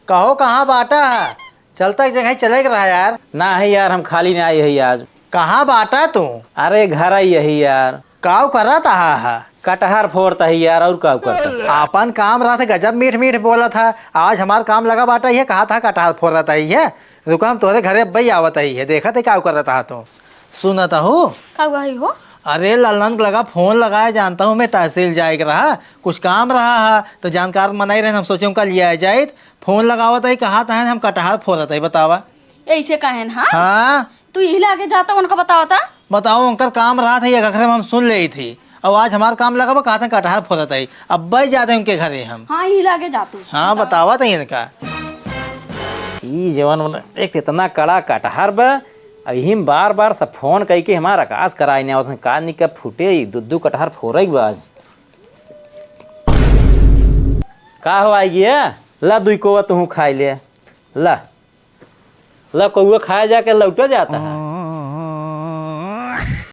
कहो कहाँ बाटा है? चलता एक जगह चले रहा यार। ना है यार, हम खाली नहीं आई है आज। कहाँ बाटा तू? अरे घर आई यही यार। काव करा था है? कटहर फोड़ता है यार, और क्या करता। अपन काम रहा था, गजब मीठ मीठ बोला था। आज हमार काम लगा बाटा ही है, कहा था कटहल फोड़ रहा था ही है। रुका हम तोरे घरे भाई आवत ही है, देखा थे क्या कर रहा था तो सुनता हूँ। कब गई हो? अरे ललन को लगा फोन लगाया, जानता हूँ मैं तहसील जाएगा रहा, कुछ काम रहा है तो जानकार मनाई रहे, हम सोचे उनका लिया जाए। फोन लगावत ही, कहा था हम कटहल फोड़त है, बतावा। ऐसे कहन हाँ? हाँ तू यही आगे जाता उनका बताओ था। बताओ, उनका काम रहा था ये घर में, हम सुन ले थी। और आज हमारा काम लगा वो, कहा था कटहल फोड़त है, अब भाई जाते हैं उनके घरे हम। हाँ यही आगे जातू। हाँ बतावा था इनका। ई जवन एक इतना कड़ा कटहर बा, यही बार बार सब फोन कई के हमारा आकाश कराई ने, उसने का नहीं कब फूटे दुद्दू कटहर फोड़े बा आज। का हो आई गया? ला दुई को तू खाई ले। ला कौआ खाए जाके लौटा जाता है।